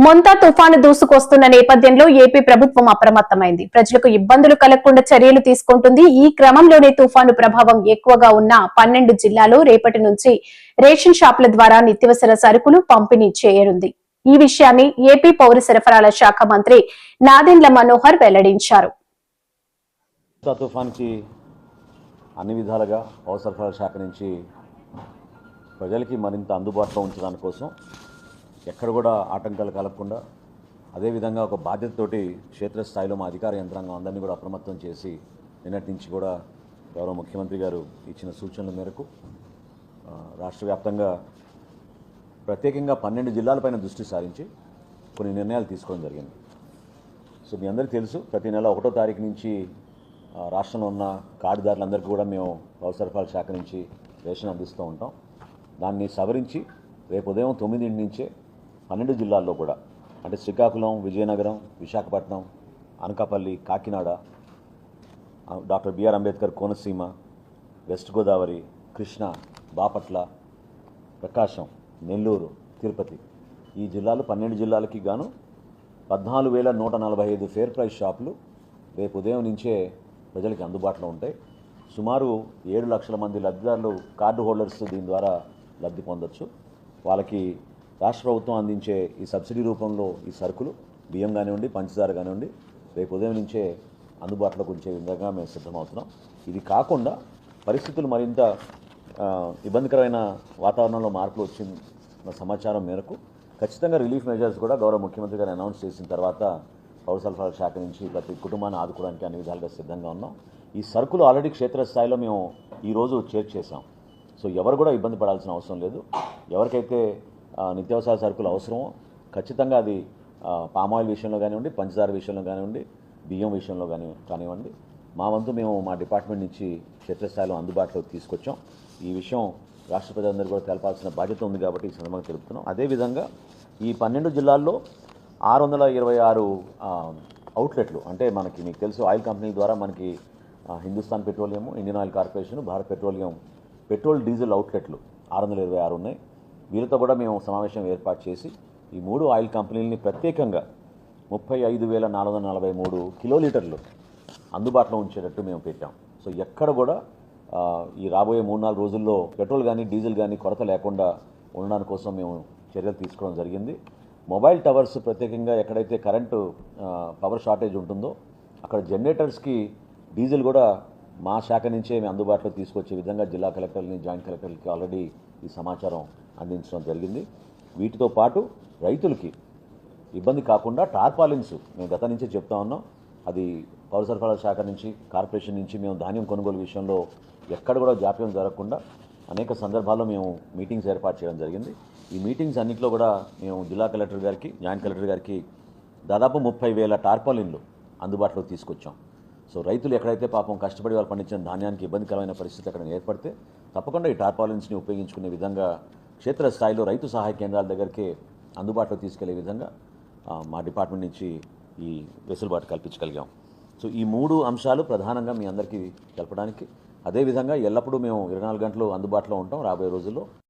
మొంతా తుఫాను దూసుకొస్తున్న నేపథ్యంలో ఏపీ ప్రభుత్వం అప్రమత్తమైంది. ప్రజలకు ఇబ్బందులు కలగకుండా చర్యలు తీసుకుంటుంది. ఈ క్రమంలోనే తుఫాను ప్రభావం ఎక్కువగా ఉన్న 12 జిల్లాలో రేపటి నుంచి రేషన్ షాపుల ద్వారా నిత్యావసర సరుకులు పంపిణీ చేయనుంది. ఈ విషయాన్ని ఏపీ పౌర సరఫరాల శాఖ మంత్రి నాదెండ్ల మనోహర్ వెల్లడించారు. తుఫాన్కి అన్ని విధాలుగా పౌర సరఫరాల శాఖ నుంచి ప్రజలకి మరింత అందుబాటులో ఉంచడానికి కోసం ఎక్కడ కూడా ఆటంకాలు కలగకుండా అదేవిధంగా ఒక బాధ్యతతోటి క్షేత్రస్థాయిలో మా అధికార యంత్రాంగం అందరినీ కూడా అప్రమత్తం చేసి నిన్నటి నుంచి కూడా గౌరవ ముఖ్యమంత్రి గారు ఇచ్చిన సూచనల మేరకు రాష్ట్ర వ్యాప్తంగా ప్రత్యేకంగా 12 జిల్లాలపైన దృష్టి సారించి కొన్ని నిర్ణయాలు తీసుకోవడం జరిగింది. సో మీ అందరికీ తెలుసు, ప్రతి నెల 1వ తారీఖు నుంచి రాష్ట్రంలో ఉన్న కార్డుదారులందరికీ కూడా మేము పౌర సరఫరాల శాఖ నుంచి రేషన్ అందిస్తూ ఉంటాం. దాన్ని సవరించి రేపు ఉదయం 9 నుంచే 12 జిల్లాల్లో కూడా, అంటే Srikakulam, Vizianagaram, Visakhapatnam, Anakapalli, Kakinada, doctor BR Ambedkar Konaseema, West Godavari, Krishna, Bapatla, Prakasam, Nellore, Tirupati, ఈ జిల్లాలు 12 జిల్లాలకి గాను 14,145 ఫేర్ ప్రైస్ షాపులు రేపు ఉదయం నుంచే ప్రజలకి అందుబాటులో ఉంటాయి. సుమారు 7 లక్షల మంది లబ్ధిదారులు, కార్డు హోల్డర్స్ దీని ద్వారా లబ్ధి పొందొచ్చు. వాళ్ళకి రాష్ట్ర ప్రభుత్వం అందించే ఈ సబ్సిడీ రూపంలో ఈ సరుకులు, బియ్యం కానివ్వండి, పంచదార కానివ్వండి, రేపు ఉదయం నుంచే అందుబాటులోకి ఉంచే విధంగా మేము సిద్ధమవుతున్నాం. ఇది కాకుండా పరిస్థితులు మరింత ఇబ్బందికరమైన వాతావరణంలో మార్పులు వచ్చిన సమాచారం మేరకు ఖచ్చితంగా రిలీఫ్ మెజర్స్ కూడా గౌరవ ముఖ్యమంత్రి గారు అనౌన్స్ చేసిన తర్వాత పౌర సరఫరాల శాఖ నుంచి ప్రతి కుటుంబాన్ని ఆదుకోవడానికి అన్ని విధాలుగా సిద్ధంగా ఉన్నాం. ఈ సరుకులు ఆల్రెడీ క్షేత్రస్థాయిలో మేము ఈరోజు చేర్చేసాం. సో ఎవరు కూడా ఇబ్బంది పడాల్సిన అవసరం లేదు. ఎవరికైతే నిత్యావసర సరుకులు అవసరమో ఖచ్చితంగా అది పామాయిల్ విషయంలో కానివ్వండి, పంచదార విషయంలో కానివ్వండి, బియ్యం విషయంలో కానివ్వండి, మా వంతు మేము మా డిపార్ట్మెంట్ నుంచి క్షేత్రస్థాయిలో అందుబాటులోకి తీసుకొచ్చాం. ఈ విషయం రాష్ట్ర ప్రజలందరూ కూడా తెలపాల్సిన బాధ్యత ఉంది కాబట్టి ఈ సందర్భంగా తెలుపుతున్నాం. అదేవిధంగా ఈ 12 జిల్లాల్లో 626 అవుట్లెట్లు, అంటే మనకి మీకు తెలుసు ఆయిల్ కంపెనీ ద్వారా మనకి Hindustan Petroleum, Indian Oil Corporation, Bharat Petroleum petrol diesel అవుట్లెట్లు 626 ఉన్నాయి. వీరితో కూడా మేము సమావేశం ఏర్పాటు చేసి ఈ 3 ఆయిల్ కంపెనీలని ప్రత్యేకంగా 35,443 కిలోలీటర్లు అందుబాటులో ఉంచేటట్టు మేము పెట్టాం. సో ఎక్కడ కూడా ఈ రాబోయే 3-4 రోజుల్లో పెట్రోల్ కానీ డీజిల్ కానీ కొరత లేకుండా ఉండడానికి కోసం మేము చర్యలు తీసుకోవడం జరిగింది. మొబైల్ టవర్స్ ప్రత్యేకంగా ఎక్కడైతే కరెంటు పవర్ షార్టేజ్ ఉంటుందో అక్కడ జనరేటర్స్కి డీజిల్ కూడా మా శాఖ నుంచే మేము అందుబాటులో తీసుకొచ్చే విధంగా జిల్లా కలెక్టర్ని, జాయింట్ కలెక్టర్లకి ఆల్రెడీ ఈ సమాచారం అందించడం జరిగింది. వీటితో పాటు రైతులకి ఇబ్బంది కాకుండా టార్పాలిన్స్ మేము గత నుంచే చెప్తా ఉన్నాం. అది పౌర సరఫరాల శాఖ నుంచి, కార్పొరేషన్ నుంచి మేము ధాన్యం కొనుగోలు విషయంలో ఎక్కడ కూడా జాప్యం జరగకుండా అనేక సందర్భాల్లో మేము మీటింగ్స్ ఏర్పాటు చేయడం జరిగింది. ఈ మీటింగ్స్ అన్నింటిలో కూడా మేము జిల్లా కలెక్టర్ గారికి, జాయింట్ కలెక్టర్ గారికి దాదాపు 30,000 టార్పాలిన్లు అందుబాటులో తీసుకొచ్చాం. సో రైతులు ఎక్కడైతే పాపం కష్టపడి వాళ్ళు పండించిన ధాన్యానికి ఇబ్బందికరమైన పరిస్థితి అక్కడ ఏర్పడితే తప్పకుండా ఈ టార్పాలిన్స్ని ఉపయోగించుకునే విధంగా క్షేత్రస్థాయిలో రైతు సహాయ కేంద్రాల దగ్గరికి అందుబాటులో తీసుకెళ్లే విధంగా మా డిపార్ట్మెంట్ నుంచి ఈ వెసులుబాటు కల్పించగలిగాం. సో ఈ 3 అంశాలు ప్రధానంగా మీ అందరికీ తెలపడానికి, అదేవిధంగా ఎల్లప్పుడూ మేము 24 గంటలు అందుబాటులో ఉంటాం రాబోయే రోజుల్లో.